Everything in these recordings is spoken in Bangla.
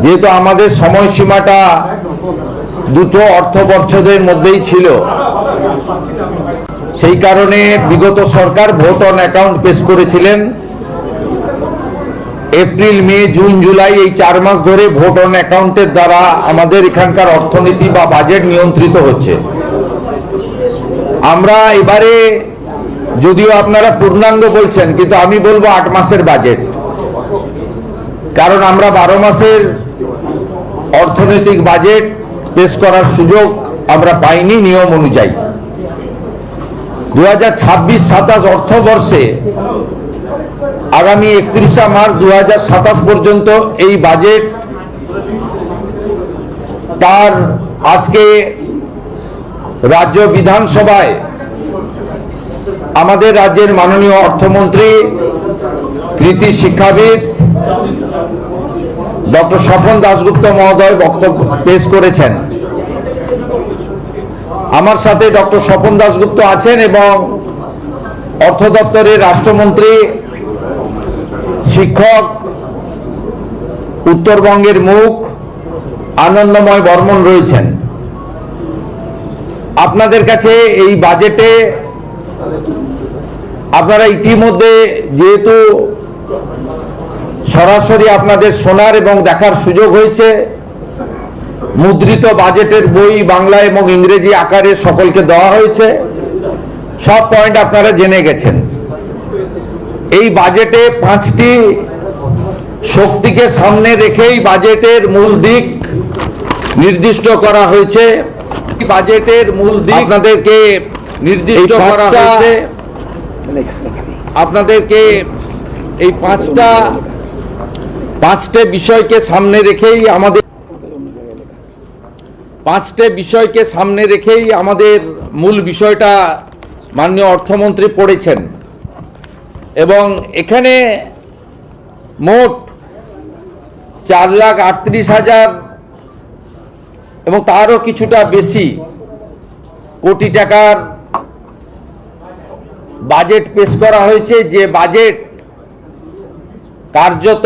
যেহেতু আমাদের সময়সীমাটা দুটো অর্থবর্ষের মধ্যেই ছিল, সেই কারণে বিগত সরকার ভোট অন অ্যাকাউন্ট পেশ করেছিলেন। এপ্রিল, মে, জুন, জুলাই এই 4 মাস ধরে ভোট অন অ্যাকাউন্টের দ্বারা আমাদের এখানকার অর্থনীতি বা বাজেট নিয়ন্ত্রিত হচ্ছে। আমরা এবারে, যদিও আপনারা পূর্ণাঙ্গ বলছেন, কিন্তু আমি বলবো 8 মাসের বাজেট, কারণ আমরা 12 মাসের অর্থনৈতিক বাজেট পেশ করার সুযোগ আমরা পাইনি নিয়ম অনুযায়ী। 2026-27 অর্থবর্ষে আগামী 31শে মার্চ 2027 পর্যন্ত এই বাজেট তার আজকে রাজ্য বিধানসভায় আমাদের রাজ্যের মাননীয় অর্থমন্ত্রী, কৃতি শিক্ষাবিদ ডক্টর স্বপন দাশগুপ্ত মহোদয় বক্তব্য পেশ করেছেন। আমার সাথে ডক্টর স্বপন দাশগুপ্ত আছেন এবং অর্থ দপ্তরের রাষ্ট্রমন্ত্রী, শিক্ষক, উত্তরবঙ্গের মুখ আনন্দময় বর্মন রয়েছেন। আপনাদের কাছে এই বাজেটে আপনারা ইতিমধ্যে যেহেতু সরাসরি আপনাদের শোনার এবং দেখার সুযোগ হয়েছে, মুদ্রিত বাজেটের বই বাংলা এবং ইংরেজি আকারে সকলকে দেওয়া হয়েছে, সব পয়েন্ট আপনারা জেনে গেছেন। এই বাজেটে 5টি শক্তিকে সামনে রেখেই বাজেটের মূল দিক নির্দিষ্ট করা হয়েছে। বাজেটের মূল দিক আপনাদেরকে নির্দিষ্ট করা হয়েছে। আপনাদেরকে এই পাঁচটা বিষয়কে সামনে রেখেই আমাদের মূল বিষয়টা মাননীয় অর্থমন্ত্রী পড়েছেন। এবং এখানে মোট 4,38,000 এবং তারও কিছুটা বেশি কোটি টাকার বাজেট পেশ করা হয়েছে, যে বাজেট কার্যত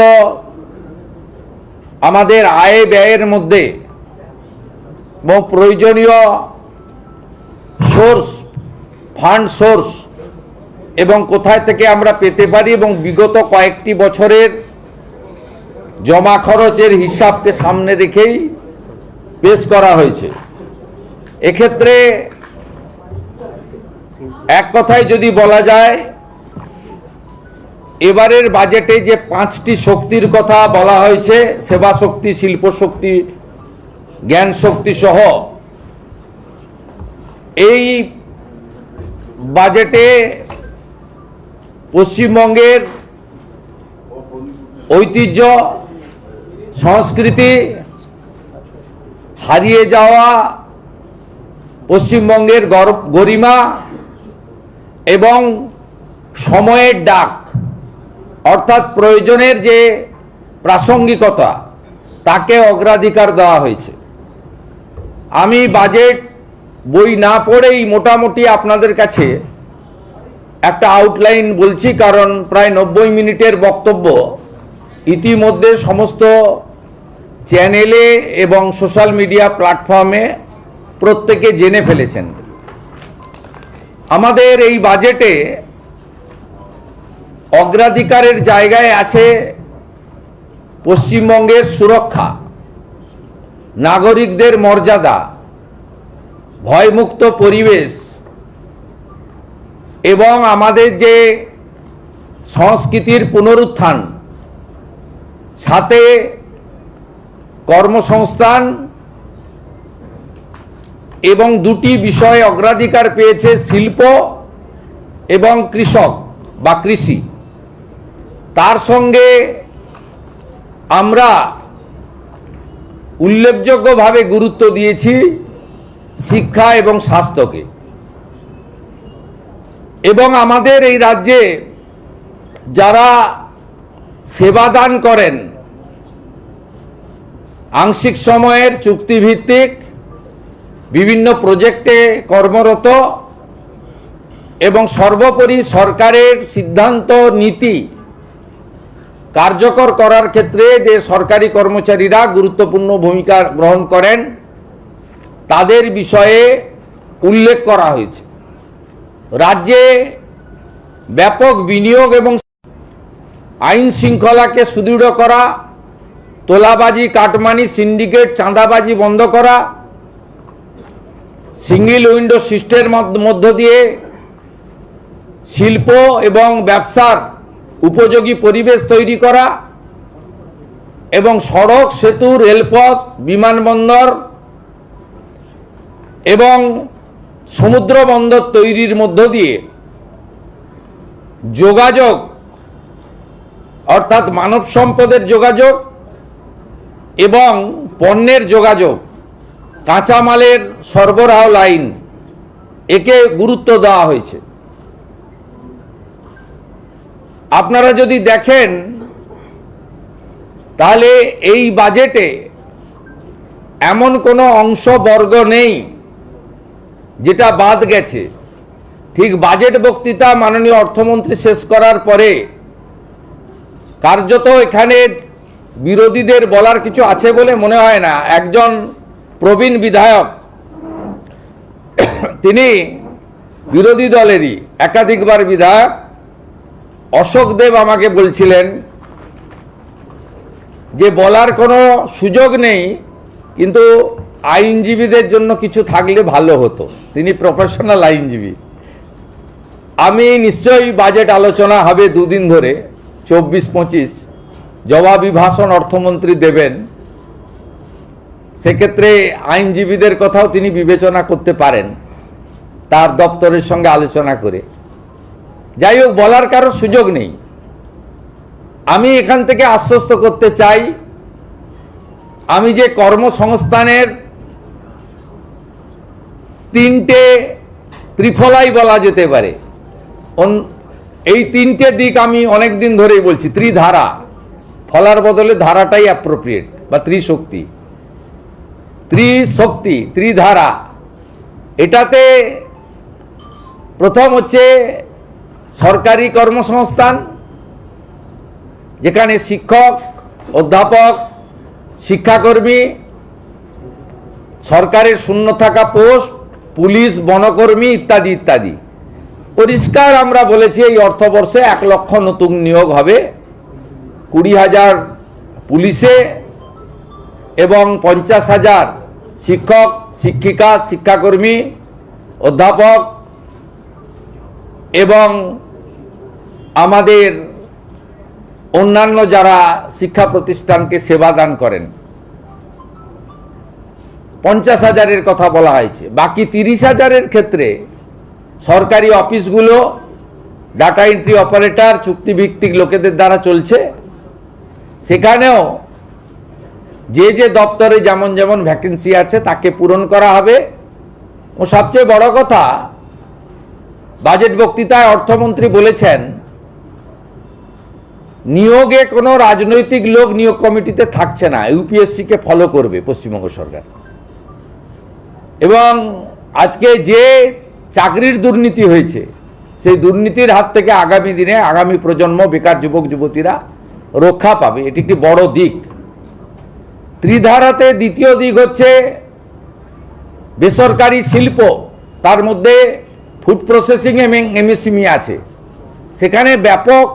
আমাদের আয় ব্যয়ের মধ্যে এবং প্রয়োজনীয় ফান্ড সোর্স এবং কোথায় থেকে আমরা পেতে পারি এবং বিগত কয়েকটি বছরের জমা খরচের হিসাবকে সামনে রেখেই পেশ করা হয়েছে। এক্ষেত্রে এক কথায় যদি বলা যায়, এবারের বাজেটে যে 5টি শক্তির কথা বলা হয়েছে, সেবা শক্তি, শিল্প শক্তি, জ্ঞান শক্তি সহ, এই বাজেটে পশ্চিমবঙ্গের ঐতিহ্য, সংস্কৃতি, হারিয়ে যাওয়া পশ্চিমবঙ্গের গরিমা এবং সময়ের ডাক, অর্থাৎ প্রয়োজনের যে প্রাসঙ্গিকতা, তাকে অগ্রাধিকার দেওয়া হয়েছে। আমি বাজেট বই না পড়েই মোটামুটি আপনাদের কাছে একটা আউটলাইন বলছি, কারণ প্রায় 90 মিনিটের বক্তব্য ইতিমধ্যে সমস্ত চ্যানেলে এবং সোশ্যাল মিডিয়া প্ল্যাটফর্মে প্রত্যেকে জেনে ফেলেছেন। আমাদের এই বাজেটে অগ্রাধিকারের জায়গায় আছে পশ্চিমবঙ্গের সুরক্ষা, নাগরিকদের মর্যাদা, ভয়মুক্ত পরিবেশ এবং আমাদের যে সংস্কৃতির পুনরুত্থান, সাথে কর্মসংস্থান এবং 2টি বিষয়ে অগ্রাধিকার পেয়েছে, শিল্প এবং কৃষক বা কৃষি। তার সঙ্গে আমরা উল্লেখযোগ্যভাবে গুরুত্ব দিয়েছি শিক্ষা এবং স্বাস্থ্যকে। এবং আমাদের এই রাজ্যে যারা সেবাদান করেন, আংশিক সময়ের চুক্তিভিত্তিক বিভিন্ন প্রজেক্টে কর্মরত এবং সর্বোপরি সরকারের সিদ্ধান্ত, নীতি কার্যকর করার ক্ষেত্রে যে সরকারি কর্মচারীরা গুরুত্বপূর্ণ ভূমিকা গ্রহণ করেন তাদের বিষয়ে উল্লেখ করা হয়েছে। রাজ্যে ব্যাপক বিনিয়োগ এবং আইন শৃঙ্খলাকে সুদৃঢ় করা, তোলাবাজি, কাটমানি, সিন্ডিকেট, চাঁদাবাজি বন্ধ করা, সিঙ্গেল উইন্ডো সিস্টেমের মধ্য দিয়ে শিল্প এবং ব্যবসার উপযোগী পরিবেশ তৈরি করা এবং সড়ক, সেতু, রেলপথ, বিমানবন্দর এবং সমুদ্র বন্দর তৈরির মধ্য দিয়ে যোগাযোগ অর্থাৎ মানব সম্পদের যোগাযোগ এবং পণ্যের যোগাযোগ, কাঁচামালের সরবরাহ লাইন একে গুরুত্ব দেওয়া হয়েছে। আপনারা যদি দেখেন তাহলে এই বাজেটে এমন কোনো অংশবর্গ নেই যেটা বাদ গেছে। ঠিক বাজেট বক্তৃতা মাননীয় অর্থমন্ত্রী শেষ করার পরে কার্যত এখানে বিরোধীদের বলার কিছু আছে বলে মনে হয় না। একজন প্রবীণ বিধায়ক, তিনি বিরোধী দলেরই একাধিকবার বিধায়ক, অশোক দেব আমাকে বলছিলেন যে বলার কোনো সুযোগ নেই, কিন্তু আইনজীবীদের জন্য কিছু থাকলে ভালো হতো। তিনি প্রফেশনাল আইনজীবী। আমি নিশ্চয়ই বাজেট আলোচনা হবে দুদিন ধরে, 24-25 জবাবি ভাষণ অর্থমন্ত্রী দেবেন, সেক্ষেত্রে আইনজীবীদের কথাও তিনি বিবেচনা করতে পারেন তার দপ্তরের সঙ্গে আলোচনা করে। যাই হোক, বলার কারো সুযোগ নেই। আমি এখান থেকে আশ্বস্ত করতে চাই, আমি যে কর্মসংস্থানের তিনটে ত্রিফলাই বলা যেতে পারে, এই তিনটে দিক আমি অনেক দিন ধরেই বলছি। ত্রিধারা, ফলার বদলে ধারাটাই অ্যাপ্রোপ্রিয়েট, বা ত্রিশক্তি, ত্রিধারা। এটাতে প্রথম হচ্ছে সরকারি কর্মসংস্থান, যেখানে শিক্ষক, অধ্যাপক, শিক্ষাকর্মী, সরকারের শূন্য থাকা পোস্ট, পুলিশ, বনকর্মী ইত্যাদি ইত্যাদি। পরিষ্কার আমরা বলেছি এই অর্থবর্ষে 1 লক্ষ নতুন নিয়োগ হবে, 20,000 পুলিশে এবং 50,000 শিক্ষক, শিক্ষিকা, শিক্ষাকর্মী, অধ্যাপক এবং আমাদের অন্যান্য যারা শিক্ষা প্রতিষ্ঠানকে সেবা দান করেন, 50,000-এর কথা বলা হয়েছে। বাকি 30,000-এর ক্ষেত্রে সরকারি অফিসগুলো ডাটা এন্ট্রি অপারেটর, চুক্তিভিত্তিক লোকেদের দ্বারা চলছে। সেখানেও যে যে দপ্তরে যেমন যেমন ভ্যাকেন্সি আছে তাকে পূরণ করা হবে। ও সবচেয়ে বড় কথা, বাজেট বক্তৃতায় অর্থমন্ত্রী বলেছেন নিয়োগে কোনো রাজনৈতিক লোক নিয়োগ কমিটিতে থাকছে না, ইউপিএসসিকে ফলো করবে পশ্চিমবঙ্গ সরকার। এবং আজকে যে চাকরির দুর্নীতি হয়েছে, সেই দুর্নীতির হাত থেকে আগামী দিনে আগামী প্রজন্ম, বেকার যুবক যুবতীরা রক্ষা পাবে। এটি একটি বড় দিক। ত্রিধারাতে দ্বিতীয় দিক হচ্ছে বেসরকারি শিল্প, তার মধ্যে ফুড প্রসেসিং এবং এমএসএমই আছে। সেখানে ব্যাপক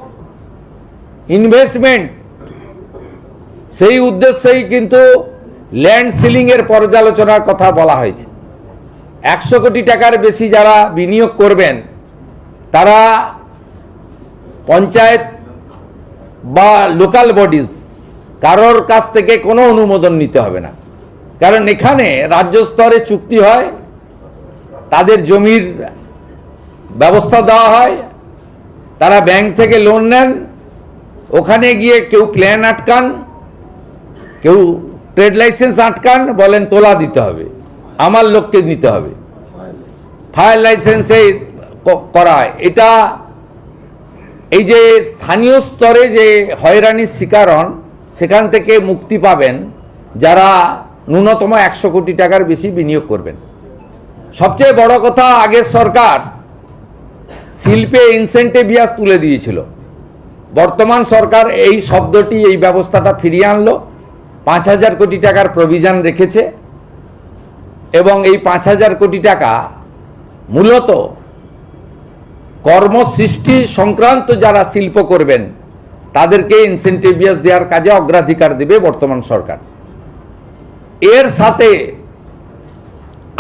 ইনভেস্টমেন্ট, সেই উদ্দেশ্যেই কিন্তু ল্যান্ড সিলিংয়ের পর্যালোচনার কথা বলা হয়েছে। 100 কোটি টাকার বেশি যারা বিনিয়োগ করবেন তারা পঞ্চায়েত বা লোকাল বডিজ, কারোর কাছ থেকে কোনো অনুমোদন নিতে হবে না। কারণ এখানে রাজ্য স্তরে চুক্তি হয়, তাদের জমির ব্যবস্থা দেওয়া হয়, তারা ব্যাংক থেকে লোন নেন, ওখানে গিয়ে কেউ প্ল্যান আটকান, কেউ ট্রেড লাইসেন্স আটকান, বলেন তোলা দিতে হবে, আমার লোককে নিতে হবে, ফায়ার লাইসেন্সে করা হয়। এটা এই যে স্থানীয় স্তরে যে হয়রানির শিকার হন, সেখান থেকে মুক্তি পাবেন যারা ন্যূনতম 100 কোটি টাকার বেশি বিনিয়োগ করবেন। সবচেয়ে বড় কথা, আগের সরকার শিল্পে ইনসেন্টিভিয়াস তুলে দিয়েছিল, বর্তমান সরকার এই শব্দটি, এই ব্যবস্থাটা ফিরিয়ে আনলো, 5,000 কোটি টাকার প্রভিশন রেখেছে এবং এই 5,000 কোটি টাকা মূলত কর্মসৃষ্টি সংক্রান্ত যারা শিল্প করবেন তাদেরকে ইনসেন্টিভিয়াস দেওয়ার কাজে অগ্রাধিকার দেবে বর্তমান সরকার। এর সাথে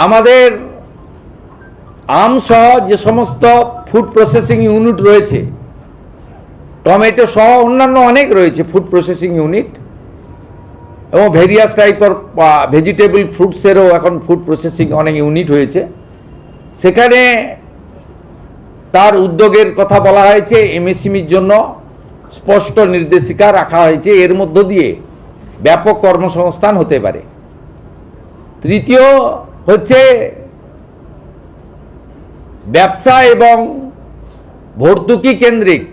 আমাদের আমসহ যে সমস্ত ফুড প্রসেসিং ইউনিট রয়েছে, টমেটো সহ অন্যান্য অনেক রয়েছে ফুড প্রসেসিং ইউনিট, এবং ভেরিয়াস টাইপের ভেজিটেবল ফ্রুটসেরও এখন ফুড প্রসেসিং অনেক ইউনিট হয়েছে। সেখানে তার উদ্যোগের কথা বলা হয়েছে, এমএসএমইর জন্য স্পষ্ট নির্দেশিকা রাখা হয়েছে, এর মধ্য দিয়ে ব্যাপক কর্মসংস্থান হতে পারে। তৃতীয় হচ্ছে ব্যবসা এবং ভর্তুকি কেন্দ্রিক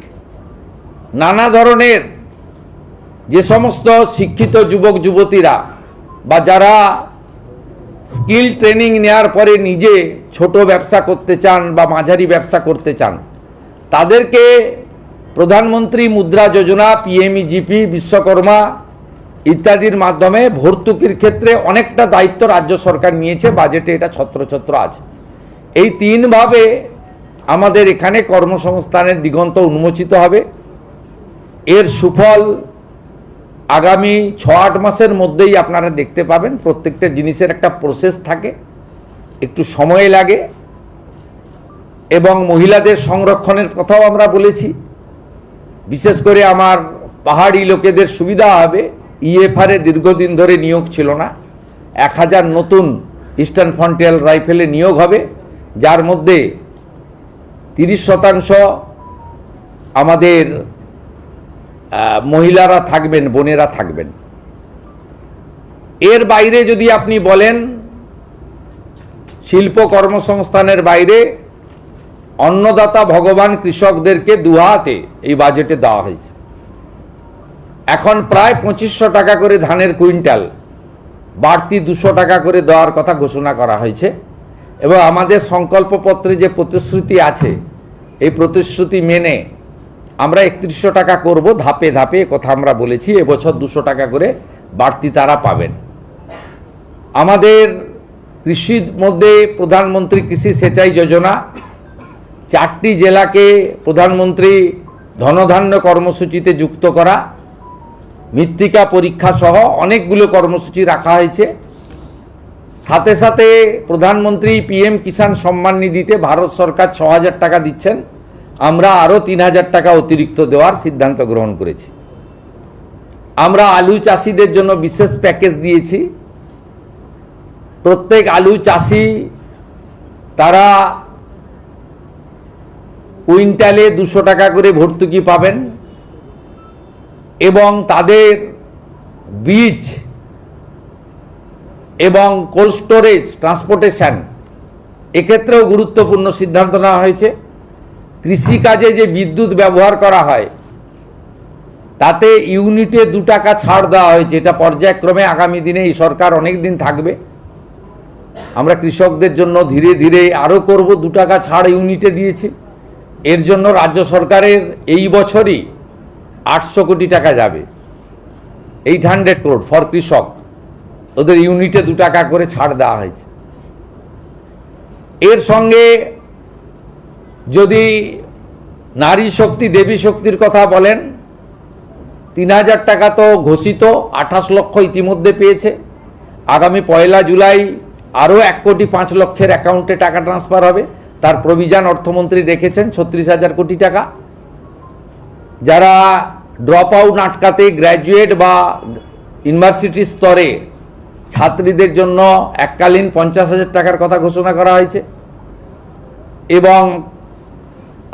নানা ধরনের যে সমস্ত শিক্ষিত যুবক যুবতীরা বা যারা স্কিল ট্রেনিং নেওয়ার পরে নিজে ছোট ব্যবসা করতে চান বা মাঝারি ব্যবসা করতে চান, তাদেরকে প্রধানমন্ত্রী মুদ্রা যোজনা, পিএমইজিপি, বিশ্বকর্মা ইত্যাদির মাধ্যমে ভর্তুকির ক্ষেত্রে অনেকটা দায়িত্ব রাজ্য সরকার নিয়েছে, বাজেটে এটা ছত্রছত্র আছে। এই তিনভাবে আমাদের এখানে কর্মসংস্থানের দিগন্ত উন্মোচিত হবে। এর সুফল আগামী 6-8 মাসের মধ্যেই আপনারা দেখতে পাবেন। প্রত্যেকটা জিনিসের একটা প্রসেস থাকে, একটু সময় লাগে, এবং মহিলাদের সংরক্ষণের কথাও আমরা বলেছি। বিশেষ করে আমার পাহাড়ি লোকেদের সুবিধা হবে, ইএফআর এ দীর্ঘদিন ধরে নিয়োগ ছিল না, 1000 নতুন ইস্টার্ন ফ্রন্টিয়ার রাইফেলে নিয়োগ হবে, যার মধ্যে 30% আমাদের মহিলারা থাকবেন, বোনেরা থাকবেন। এর বাইরে যদি আপনি বলেন শিল্প কর্মসংস্থানের বাইরে অন্নদাতা ভগবান কৃষকদেরকে দুহাতে এই বাজেটে দেওয়া হয়েছে। এখন প্রায় 2500 টাকা করে ধানের কুইন্টাল, বাড়তি 200 টাকা করে দেওয়ার কথা ঘোষণা করা হয়েছে। এবং আমাদের সংকল্পপত্রে যে প্রতিশ্রুতি আছে, এই প্রতিশ্রুতি মেনে আমরা 3100 টাকা করব ধাপে ধাপে, কথা আমরা বলেছি। এবছর 200 টাকা করে বাড়তি তারা পাবেন। আমাদের কৃষির মধ্যে প্রধানমন্ত্রী কৃষি সেচাই যোজনা, 4টি জেলাকে প্রধানমন্ত্রী ধনধান্য কর্মসূচিতে যুক্ত করা, মৃত্তিকা পরীক্ষা সহ অনেকগুলো কর্মসূচি রাখা হয়েছে। সাথে সাথে প্রধানমন্ত্রী পিএম কিষাণ সম্মান নিধিতে ভারত সরকার 6000 টাকা দিচ্ছেন, আমরা আরও 3000 টাকা অতিরিক্ত দেওয়ার সিদ্ধান্ত গ্রহণ করেছি। আমরা আলু চাষিদের জন্য বিশেষ প্যাকেজ দিয়েছি। প্রত্যেক আলু চাষি তারা কুইন্টালে 200 টাকা করে ভর্তুকি পাবেন, এবং তাদের বীজ এবং কোল্ড স্টোরেজ, ট্রান্সপোর্টেশন, এক্ষেত্রেও গুরুত্বপূর্ণ সিদ্ধান্ত নেওয়া হয়েছে। কৃষিকাজে যে বিদ্যুৎ ব্যবহার করা হয় তাতে ইউনিটে 2 টাকা ছাড় দেওয়া হয়েছে। এটা পর্যায়ক্রমে আগামী দিনে এই সরকার অনেক দিন থাকবে। আমরা কৃষকদের জন্য ধীরে ধীরে আরও করব, 2 টাকা ছাড় ইউনিটে দিয়েছি। এর জন্য রাজ্য সরকারের এই বছরই 800 কোটি টাকা যাবে, 800 crore ফর কৃষক, ওদের ইউনিটে 2 টাকা করে ছাড় দেওয়া হয়েছে। এর সঙ্গে যদি নারী শক্তি, দেবী শক্তির কথা বলেন, 3000 টাকা তো ঘোষিত, 28 লক্ষ ইতিমধ্যে পেয়েছে। আগামী 1 জুলাই আরও 1,05,00,000 অ্যাকাউন্টে টাকা ট্রান্সফার হবে। তার প্রভিশন অর্থমন্ত্রী রেখেছেন 36,000 কোটি টাকা। যারা ড্রপ আউট আটকাতে গ্র্যাজুয়েট বা ইউনিভার্সিটি স্তরে ছাত্রীদের জন্য এককালীন 50,000 টাকার কথা ঘোষণা করা হয়েছে। এবং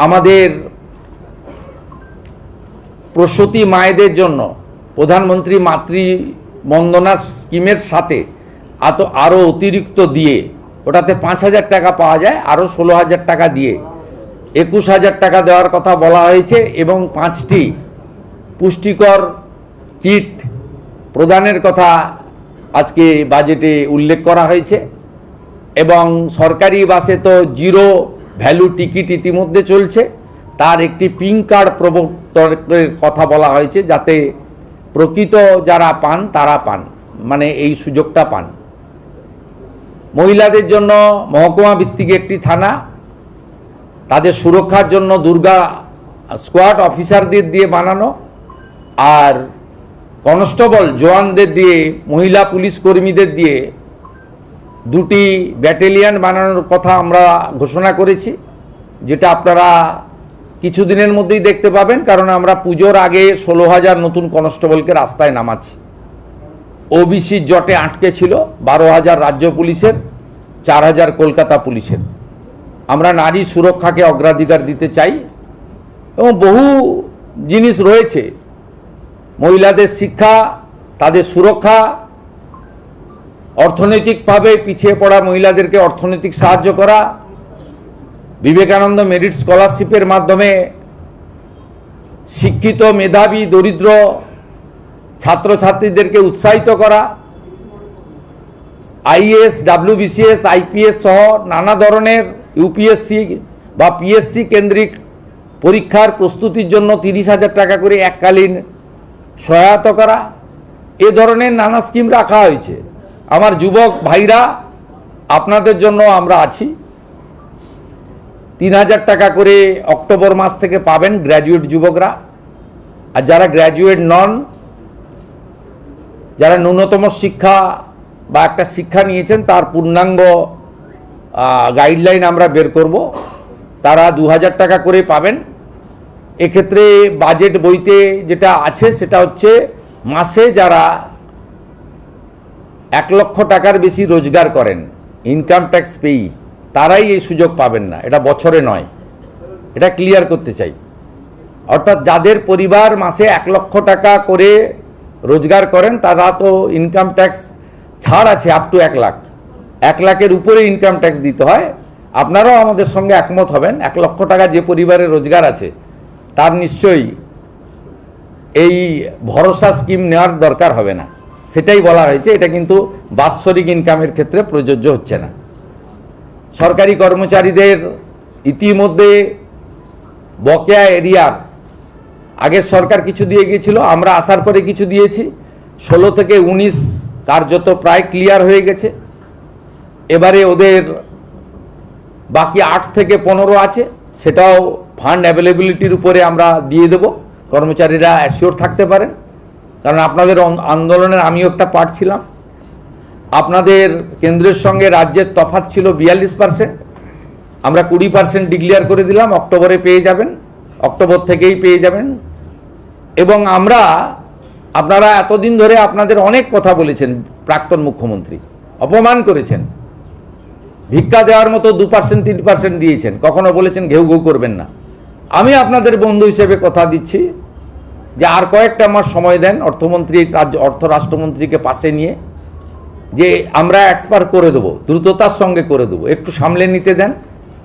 আমাদের প্রসূতি মায়েদের জন্য প্রধানমন্ত্রী মাতৃ বন্দনা স্কিমের সাথে আরও অতিরিক্ত দিয়ে, ওটাতে 5,000 টাকা পাওয়া যায়, আরও 16,000 টাকা দিয়ে 21,000 টাকা দেওয়ার কথা বলা হয়েছে। এবং 5টি পুষ্টিকর কিট প্রদানের কথা আজকে বাজেটে উল্লেখ করা হয়েছে। এবং সরকারি বাসে তো 0 ভ্যালু টিকিট ইতিমধ্যে চলছে, তার একটি পিঙ্ক কার্ড প্রবর্তনের কথা বলা হয়েছে, যাতে প্রকৃত যারা পান তারা পান, মানে এই সুযোগটা পান। মহিলাদের জন্য মহকুমা ভিত্তিক একটি থানা, তাদের সুরক্ষার জন্য দুর্গা স্কোয়াড অফিসারদের দিয়ে বানানো, আর কনস্টেবল জওয়ানদের দিয়ে, মহিলা পুলিশ কর্মীদের দিয়ে দুটি ব্যাটালিয়ন বানানোর কথা আমরা ঘোষণা করেছি, যেটা আপনারা কিছুদিনের মধ্যেই দেখতে পাবেন, কারণ আমরা পুজোর আগে 16,000 নতুন কনস্টেবলকে রাস্তায় নামাচ্ছি। ওবিসি জটে আটকে ছিল 12,000 রাজ্য পুলিশের, 4,000 কলকাতা পুলিশের। আমরা নারী সুরক্ষাকে অগ্রাধিকার দিতে চাই এবং বহু জিনিস রয়েছে, মহিলাদের শিক্ষা, তাদের সুরক্ষা, অর্থনৈতিকভাবে পিছিয়ে পড়া মহিলাদেরকে অর্থনৈতিক সাহায্য করা, বিবেকানন্দ মেরিট স্কলারশিপের মাধ্যমে শিক্ষিত মেধাবী দরিদ্র ছাত্রছাত্রীদেরকে উৎসাহিত করা, আইএএস, ডাব্লিউবিসিএস, আইপিএস সহ নানা ধরনের ইউপিএসসি বা পিএসসি কেন্দ্রিক পরীক্ষার প্রস্তুতির জন্য 30,000 টাকা করে এককালীন সহায়তা করা, এ ধরনের নানা স্কিম রাখা হয়েছে। আমার যুবক ভাইরা, আপনাদের জন্য আমরা আছি। 3,000 টাকা করে অক্টোবর মাস থেকে পাবেন গ্র্যাজুয়েট যুবকরা, আর যারা গ্র্যাজুয়েট নন, যারা ন্যূনতম শিক্ষা বা একটা শিক্ষা নিয়েছেন তার পূর্ণাঙ্গ গাইডলাইন আমরা বের করব, তারা 2,000 টাকা করে পাবেন। এক্ষেত্রে বাজেট বইতে যেটা আছে সেটা হচ্ছে মাসে যারা 1 লক্ষ টাকার বেশি রোজগার করেন, ইনকাম ট্যাক্স পেই, তারাই এই সুযোগ পাবেন না, এটা বছরে নয়, এটা ক্লিয়ার করতে চাই। অর্থাৎ যাদের পরিবার মাসে 1 লক্ষ টাকা করে রোজগার করেন তারা তো ইনকাম ট্যাক্স ছাড় আছে আপ টু 1 লাখ, 1 লাখের উপরে ইনকাম ট্যাক্স দিতে হয়। আপনারাও আমাদের সঙ্গে একমত হবেন, 1 লক্ষ টাকা যে পরিবারের রোজগার আছে তার নিশ্চয়ই এই ভরসা স্কিম নেওয়ার দরকার হবে না, সেটাই বলা হয়েছে। এটা কিন্তু বাৎসরিক ইনকামের ক্ষেত্রে প্রযোজ্য হচ্ছে না। সরকারি কর্মচারীদের ইতিমধ্যে বকেয়া এরিয়ার আগের সরকার কিছু দিয়ে গিয়েছিল, আমরা আসার পরে কিছু দিয়েছি, 16 থেকে 19 কার্যত প্রায় ক্লিয়ার হয়ে গেছে। এবারে ওদের বাকি 8 থেকে 15 আছে, সেটাও ফান্ড অ্যাভেলেবিলিটির উপরে আমরা দিয়ে দেব, কর্মচারীরা অ্যাসিওর থাকতে পারেন। কারণ আপনাদের আন্দোলনের আমিও একটা পার্ট ছিলাম। আপনাদের কেন্দ্রের সঙ্গে রাজ্যের তফাৎ ছিল 42%, আমরা 20% ডিক্লেয়ার করে দিলাম, অক্টোবরে পেয়ে যাবেন, অক্টোবর থেকেই পেয়ে যাবেন। এবং আপনারা এতদিন ধরে আপনাদের অনেক কথা বলেছেন, প্রাক্তন মুখ্যমন্ত্রী অপমান করেছেন, ভিক্ষা দেওয়ার মতো 2%, 3% দিয়েছেন, কখনো বলেছেন ঘেউ ঘেউ করবেন না। আমি আপনাদের বন্ধু হিসেবে কথা দিচ্ছি যে আর কয়েকটা মাস সময় দেন, অর্থমন্ত্রী, অর্থ রাষ্ট্রমন্ত্রীকে পাশে নিয়ে, যে আমরা একবার করে দেবো, দ্রুততার সঙ্গে করে দেবো, একটু সামলে নিতে দেন।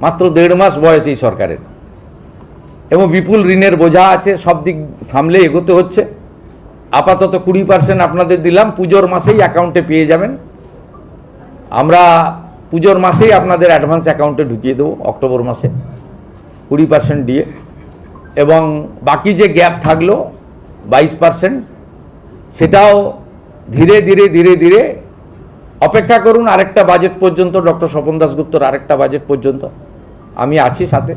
মাত্র 1.5 মাস বয়স এই সরকারের, এবং বিপুল ঋণের বোঝা আছে, সব দিক সামলে এগোতে হচ্ছে। আপাতত 20% আপনাদের দিলাম, পুজোর মাসেই অ্যাকাউন্টে পেয়ে যাবেন। আমরা পুজোর মাসেই আপনাদের অ্যাডভান্স অ্যাকাউন্টে ঢুকিয়ে দেবো, অক্টোবর মাসে 20% দিয়ে। এবং বাকি যে গ্যাপ থাকলো 22%, সেটাও ধীরে ধীরে ধীরে ধীরে অপেক্ষা করুন আরেকটা বাজেট পর্যন্ত, ডক্টর স্বপন দাশগুপ্তর আরেকটা বাজেট পর্যন্ত আমি আছি সাথে,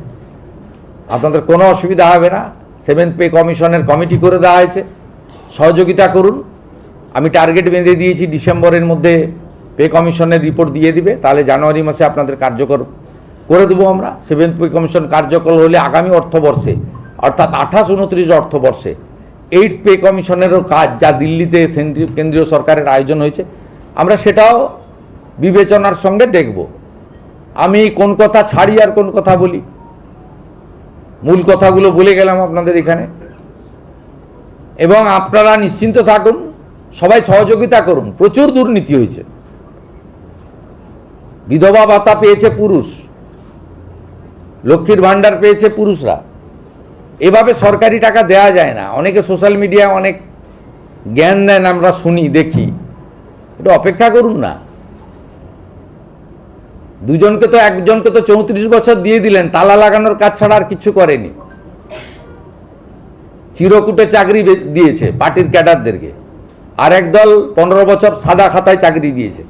আপনাদের কোনো অসুবিধা হবে না। 7th পে কমিশনের কমিটি করে দেওয়া হয়েছে, সহযোগিতা করুন। আমি টার্গেট বেঁধে দিয়েছি, ডিসেম্বরের মধ্যে পে কমিশনের রিপোর্ট দিয়ে দিবে, তাহলে জানুয়ারি মাসে আপনাদের কার্যকর করে দেবো আমরা। 7th পে কমিশন কার্যকর হলে আগামী অর্থবর্ষে, অর্থাৎ 28-29 অর্থবর্ষে 8th পে কমিশনেরও কাজ, যা দিল্লিতে কেন্দ্রীয় সরকারের আয়োজন হয়েছে, আমরা সেটাও বিবেচনার সঙ্গে দেখব। আমি কোন কথা ছাড়ি আর কোন কথা বলি, মূল কথাগুলো বলে গেলাম আপনাদের এখানে। এবং আপনারা নিশ্চিন্ত থাকুন, সবাই সহযোগিতা করুন। প্রচুর দুর্নীতি হয়েছে, বিধবা ভাতা পেয়েছে পুরুষ, লক্ষ্মীর ভাণ্ডার পেয়েছে পুরুষরা। এভাবে সরকারি টাকা দেয়া যায় না। অনেকে সোশ্যাল মিডিয়ায় অনেক জ্ঞান দেন, আমরা শুনি দেখি, একটু অপেক্ষা করুন না। একজনকে তো 34 বছর দিয়ে দিলেন, তালা লাগানোর কাজ ছাড়া আর কিছু করেনি। চিরকুটে চাকরি দিয়েছে পার্টির ক্যাডারদেরকে, আর একদল 15 বছর সাদা খাতায় চাকরি দিয়েছে।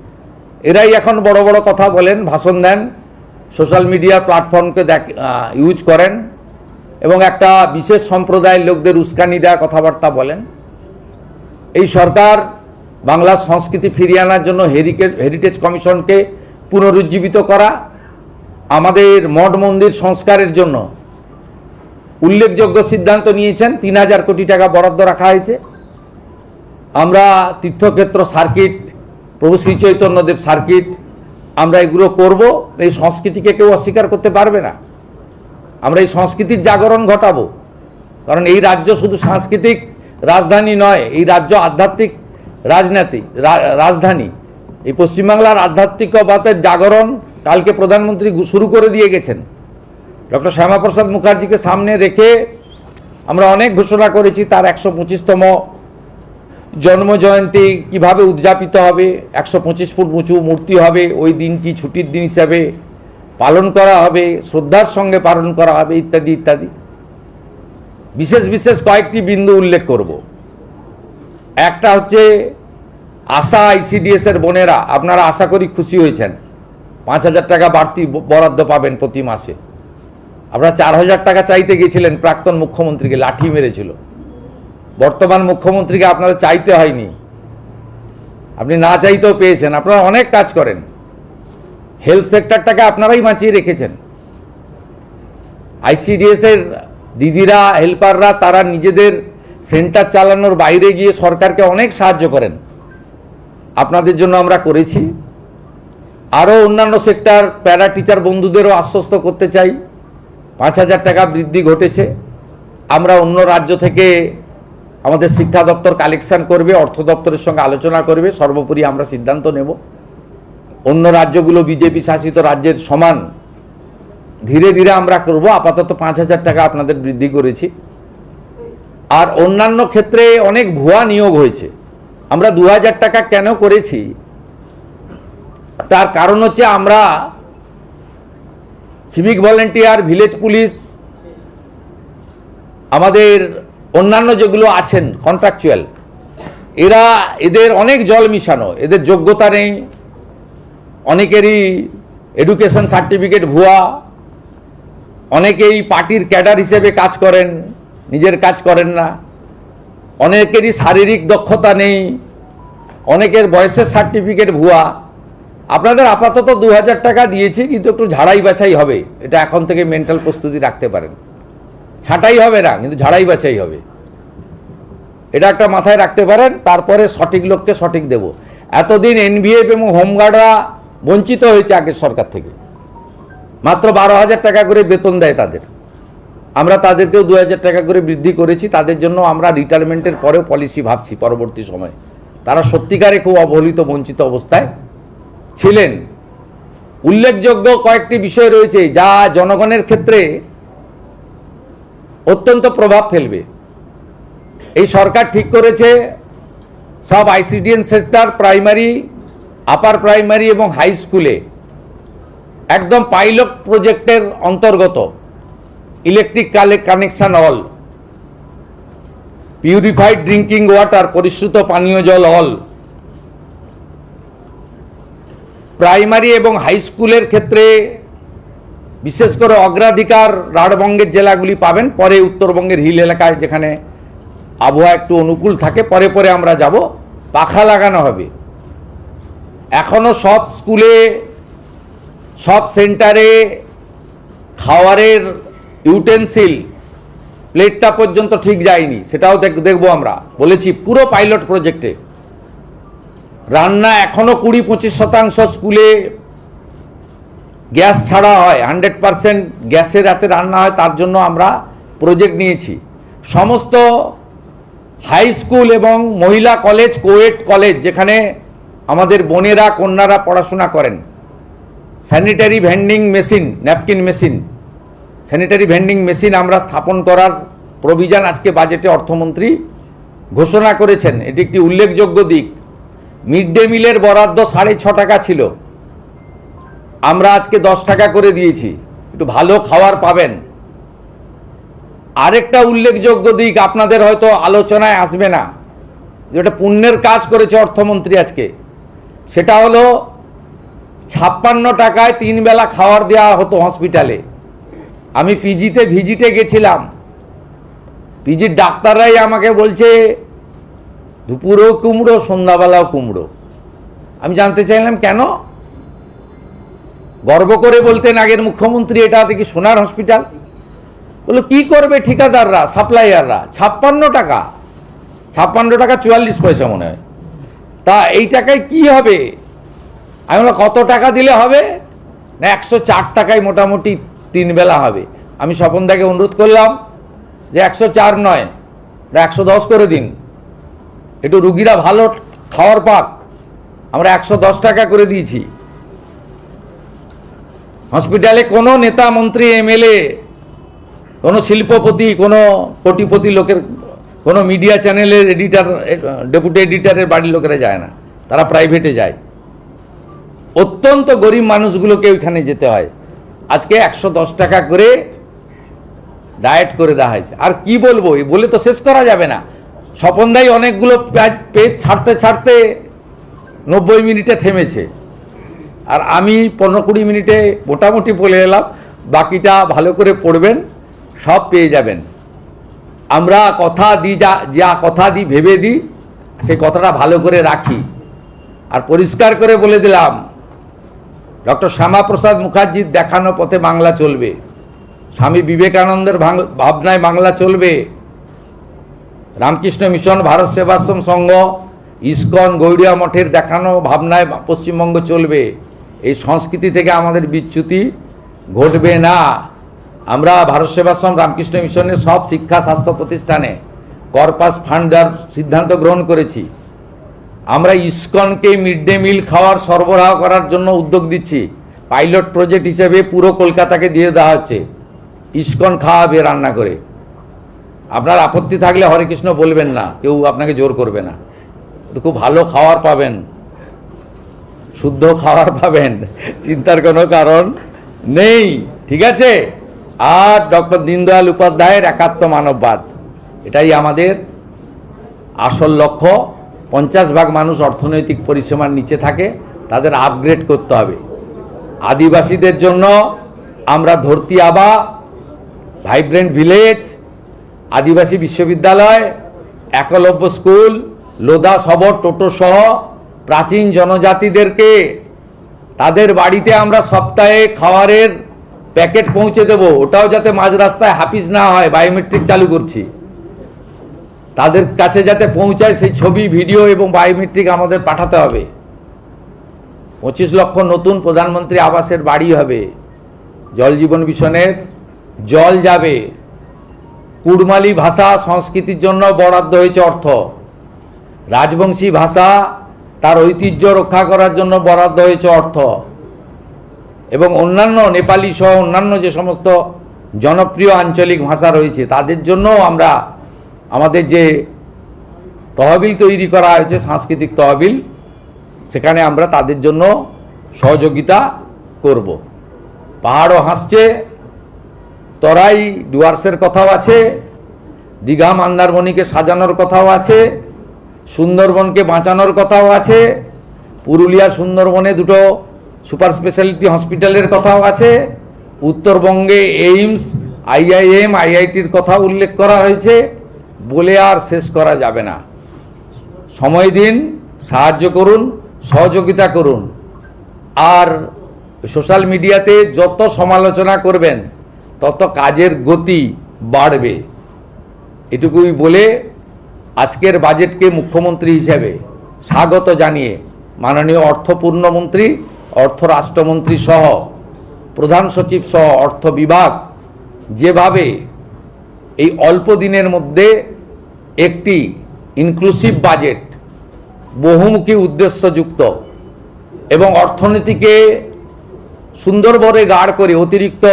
এরাই এখন বড় বড় কথা বলেন, ভাষণ দেন, সোশ্যাল মিডিয়া প্ল্যাটফর্মকে ইউজ করেন এবং একটা বিশেষ সম্প্রদায়ের লোকদের উস্কানি দেওয়া কথাবার্তা বলেন। এই সরকার বাংলার সংস্কৃতি ফিরিয়ে আনার জন্য হেরিটেজ কমিশনকে পুনরুজ্জীবিত করা, আমাদের মঠ মন্দির সংস্কারের জন্য উল্লেখযোগ্য সিদ্ধান্ত নিয়েছেন। 3000 কোটি টাকা বরাদ্দ রাখা হয়েছে। আমরা তীর্থক্ষেত্র সার্কিট, প্রভু শ্রী চৈতন্যদেব সার্কিট, আমরা এগুলো করব। এই সংস্কৃতিকে কেউ অস্বীকার করতে পারবে না। আমরা এই সংস্কৃতির জাগরণ ঘটাবো, কারণ এই রাজ্য শুধু সাংস্কৃতিক রাজধানী নয়, এই রাজ্য আধ্যাত্মিক রাজধানী। এই পশ্চিমবাংলার আধ্যাত্মিকতার জাগরণ কালকে প্রধানমন্ত্রী শুরু করে দিয়ে গেছেন। ডক্টর শ্যামাপ্রসাদ মুখার্জিকে সামনে রেখে আমরা অনেক ঘোষণা করেছি। তার 125তম জন্ম জয়ন্তী কিভাবে উদযাপিত হবে, 125 ফুট উঁচু মূর্তি হবে, ওই দিনটি ছুটির দিন হিসাবে পালন করা হবে, শ্রদ্ধার সঙ্গে পালন করা হবে, ইত্যাদি ইত্যাদি। বিশেষ বিশেষ কয়েকটি বিন্দু উল্লেখ করব। একটা হচ্ছে আশা ICDS এর বোনেরা, আপনারা আশা করি খুশি হয়েছেন, 5000 টাকা বাড়তি বরাদ্দ পাবেন প্রতি মাসে। আপনারা 4000 টাকা চাইতে গেছিলেন, প্রাক্তন মুখ্যমন্ত্রীকে লাঠি মেরেছিল। বর্তমান মুখ্যমন্ত্রীকে আপনাদের চাইতে হয়নি, আপনি না চাইতেও পেয়েছেন। আপনারা অনেক কাজ করেন, হেলথ সেক্টরটাকে আপনারাই বাঁচিয়ে রেখেছেন। ICDS এর দিদিরা, হেল্পাররা, তারা নিজেদের সেন্টার চালানোর বাইরে গিয়ে সরকারকে অনেক সাহায্য করেন। আপনাদের জন্য আমরা করেছি। আরও অন্যান্য সেক্টর, প্যারা টিচার বন্ধুদেরও আশ্বস্ত করতে চাই, 5000 টাকা বৃদ্ধি ঘটেছে। আমরা অন্য রাজ্য থেকে আমাদের শিক্ষা দপ্তর কালেকশন করবে, অর্থ দপ্তরের সঙ্গে আলোচনা করবে, সর্বোপরি আমরা সিদ্ধান্ত নেব। অন্য রাজ্যগুলো বিজেপি শাসিত রাজ্যের সমান ধীরে ধীরে আমরা করব। আপাতত 5000 টাকা আপনাদের বৃদ্ধি করেছি। আর অন্যান্য ক্ষেত্রে অনেক ভুয়া নিয়োগ হয়েছে। আমরা 2000 টাকা কেন করেছি, তার কারণ হচ্ছে আমরা সিভিক ভলেন্টিয়ার, ভিলেজ পুলিশ, আমাদের অন্যান্য যেগুলো আছেন কন্ট্রাকচুয়াল, এদের অনেক জল মিশানো, এদের যোগ্যতা নেই, অনেকেরই এডুকেশন সার্টিফিকেট ভুয়া, অনেকেই পার্টির ক্যাডার হিসেবে কাজ করেন, নিজের কাজ করেন না, অনেকেরই শারীরিক দক্ষতা নেই, অনেকের বয়সের সার্টিফিকেট ভুয়া। আপনাদের আপাতত 2000 টাকা দিয়েছি, কিন্তু একটু ঝাড়াই বাছাই হবে। এটা এখন থেকে মেন্টাল প্রস্তুতি রাখতে পারেন। ছাঁটাই হবে না, কিন্তু ঝাড়াই বাছাই হবে, এটা একটা মাথায় রাখতে পারেন। তারপরে সঠিক লোককে সঠিক দেব। এতদিন NVF এবং হোমগার্ডরা বঞ্চিত হয়েছে আগের সরকার থেকে, মাত্র 12,000 টাকা করে বেতন দেয় তাদের। আমরা তাদেরকেও 2000 টাকা করে বৃদ্ধি করেছি। তাদের জন্য আমরা রিটায়ারমেন্টের পরেও পলিসি ভাবছি পরবর্তী সময়ে। তারা সত্যিকারে খুব অবহেলিত, বঞ্চিত অবস্থায় ছিলেন। উল্লেখযোগ্য কয়েকটি বিষয় রয়েছে যা জনগণের ক্ষেত্রে অত্যন্ত প্রভাব ফেলবে। এই সরকার ঠিক করেছে সব ICDS sector, primary, upper primary এবং হাই স্কুলে একদম পাইলট প্রজেক্টের অন্তর্গত electric connection all, purified drinking water, পরিশ্রুত পানীয় জল অল, প্রাইমারি এবং হাই স্কুলের ক্ষেত্রে বিশেষ করে অগ্রাধিকার রাঢ়বঙ্গের জেলাগুলি পাবেন। পরে উত্তরবঙ্গের হিল এলাকায় যেখানে আবহাওয়া একটু অনুকূল থাকে, পরে পরে আমরা যাব। পাখা লাগানো হবে। এখনো সব স্কুলে, সব সেন্টারে খাওয়ারের ইউটেন্সিল, প্লেটটা পর্যন্ত ঠিক যায়নি, সেটাও দেখব। আমরা বলেছি পুরো পাইলট প্রজেক্টে রান্না এখনো 20-25% স্কুলে গ্যাস ছাড়া হয়, 100% গ্যাসের রাতে রান্না হয়। তার জন্য আমরা প্রজেক্ট নিয়েছি। সমস্ত হাই স্কুল এবং মহিলা কলেজ, কোয়েট কলেজ, যেখানে আমাদের বোনেরা, কন্যারা পড়াশোনা করেন, sanitary vending machine, napkin machine, sanitary vending machine আমরা স্থাপন করার প্রভিশন আজকে বাজেটে অর্থমন্ত্রী ঘোষণা করেছেন। এটি একটি উল্লেখযোগ্য দিক। মিড ডে মিলের বরাদ্দ 6.5 টাকা ছিল, আমরা আজকে 10 টাকা করে দিয়েছি। একটু ভালো খাবার পাবেন। আরেকটা উল্লেখযোগ্য দিক আপনাদের হয়তো আলোচনায় আসবে না, যেটা পুণ্যের কাজ করেছে অর্থমন্ত্রী আজকে, সেটা হলো 56 টাকায় 3 বেলা খাবার দেওয়া হতো হসপিটালে। আমি পিজিতে ভিজিটে গেছিলাম, পিজির ডাক্তাররাই আমাকে বলছে দুপুরেও কুমড়ো, সন্ধ্যাবেলাও কুমড়ো। আমি জানতে চাইলাম কেন? গর্ব করে বলতেন আগের মুখ্যমন্ত্রী, এটা দেখি সোনার হসপিটাল। বললো কি করবে ঠিকাদাররা, সাপ্লাইয়াররা? 56 টাকা, 56 টাকা 44 পয়সা মনে হয়। তা এই টাকায় কি হবে? আমি বললাম কত টাকা দিলে হবে? না 104 টাকায় মোটামুটি 3 বেলা হবে। আমি স্বপনদাকে অনুরোধ করলাম যে 104 নয়, 110 করে দিন, একটু রুগীরা ভালো খাওয়ার পাক। আমরা 110 টাকা করে দিয়েছি। হসপিটালে কোনো নেতা, মন্ত্রী, এমএলএ, কোনো শিল্পপতি, কোনো কোটিপতি লোকের, কোনো মিডিয়া চ্যানেলের এডিটর, ডেপুটি এডিটরের বাড়ির লোকেরা যায় না, তারা প্রাইভেটে যায়। অত্যন্ত গরিব মানুষগুলোকে ওইখানে যেতে হয়। আজকে 110 টাকা করে ডায়েট করে দেওয়া হয়েছে। আর কি বলবো, বলে তো শেষ করা যাবে না। স্বপনদাই অনেকগুলো পেজ ছাড়তে ছাড়তে 90 মিনিটে থেমেছে, আর আমি 15-20 মিনিটে মোটামুটি বলে এলাম। বাকিটা ভালো করে পড়বেন, সব পেয়ে যাবেন। আমরা কথা দিই, যা কথা দিই, ভেবে দিই, সেই কথাটা ভালো করে রাখি। আর পরিষ্কার করে বলে দিলাম, ডক্টর শ্যামাপ্রসাদ মুখার্জির দেখানো পথে বাংলা চলবে, স্বামী বিবেকানন্দের ভাবনায় বাংলা চলবে, রামকৃষ্ণ মিশন, ভারত সেবাশ্রম সংঘ, ইসকন, গৌড়িয়া মঠের দেখানো ভাবনায় পশ্চিমবঙ্গ চলবে। এই সংস্কৃতি থেকে আমাদের বিচ্যুতি ঘটবে না। আমরা ভারত সেবাশ্রম, রামকৃষ্ণ মিশনের সব শিক্ষা স্বাস্থ্য প্রতিষ্ঠানে কর্পাস ফান্ড দেওয়ার সিদ্ধান্ত গ্রহণ করেছি। আমরা ইসকনকে মিড ডে মিল খাওয়ার সরবরাহ করার জন্য উদ্যোগ দিচ্ছি। পাইলট প্রজেক্ট হিসেবে পুরো কলকাতাকে দিয়ে দেওয়া হচ্ছে, ইসকন খাওয়াবে রান্না করে। আপনার আপত্তি থাকলে হরে কৃষ্ণ বলবেন না, কেউ আপনাকে জোর করবে না। তো খুব ভালো খাবার পাবেন, শুদ্ধ খাবার পাবেন, চিন্তার কোনো কারণ নেই, ঠিক আছে? আর ডক্টর দীনদয়াল উপাধ্যায়ের একাত্ম মানববাদ, এটাই আমাদের আসল লক্ষ্য। 50% মানুষ অর্থনৈতিক পরিসীমার নিচে থাকে, তাদের আপগ্রেড করতে হবে। আদিবাসীদের জন্য আমরা ধরতি আবা, ভাইব্রেন্ট ভিলেজ, আদিবাসী বিশ্ববিদ্যালয়, একলব্য স্কুল, লোধা সবর, টোটো সহ প্রাচীন জনজাতিদেরকে তাদের বাড়িতে আমরা সপ্তাহে খাবারের প্যাকেট পৌঁছে দেব। ওটাও যাতে মাঝ রাস্তায় হাফিজ না হয়, বায়োমেট্রিক চালু করছি, তাদের কাছে যাতে পৌঁছায় সেই ছবি, ভিডিও এবং বায়োমেট্রিক আমাদের পাঠাতে হবে। 25 লক্ষ নতুন প্রধানমন্ত্রী আবাসের বাড়ি হবে। জল জীবন মিশনের জল যাবে। কুড়মালি ভাষা সংস্কৃতির জন্য বরাদ্দ হয়েছে অর্থ। রাজবংশী ভাষা তার ঐতিহ্য রক্ষা করার জন্য বরাদ্দ হয়েছে অর্থ। এবং অন্যান্য নেপালি সহ অন্যান্য যে সমস্ত জনপ্রিয় আঞ্চলিক ভাষা রয়েছে তাদের জন্য আমরা আমাদের যে তহবিল তৈরি করা হয়েছে, সাংস্কৃতিক তহবিল, সেখানে আমরা তাদের জন্য সহযোগিতা করব। পাহাড়ও হাসছে, তরাই ডুয়ার্সের কথাও আছে, দীঘা মন্দারমণিকে সাজানোর কথাও আছে, সুন্দরবনকে বাঁচানোর কথাও আছে, পুরুলিয়া সুন্দরবনে 2টো সুপার স্পেশালিটি হসপিটালের কথাও আছে, উত্তরবঙ্গে এইমস, আইআইএম, আইআইটির কথা উল্লেখ করা হয়েছে। বলে আর শেষ করা যাবে না। সময় দিন, সাহায্য করুন, সহযোগিতা করুন। আর সোশ্যাল মিডিয়াতে যত সমালোচনা করবেন তত কাজের গতি বাড়বে। এটুকুই বলে আজকের বাজেটকে মুখ্যমন্ত্রী হিসেবে স্বাগত জানিয়ে মাননীয় অর্থপূর্ণমন্ত্রী, অর্থ রাষ্ট্রমন্ত্রী সহ প্রধান সচিব সহ অর্থ বিভাগ যেভাবে এই অল্প দিনের মধ্যে একটি ইনক্লুসিভ বাজেট, বহুমুখী উদ্দেশ্যযুক্ত এবং অর্থনীতিকে সুন্দরভাবে গাঢ় করে, অতিরিক্ত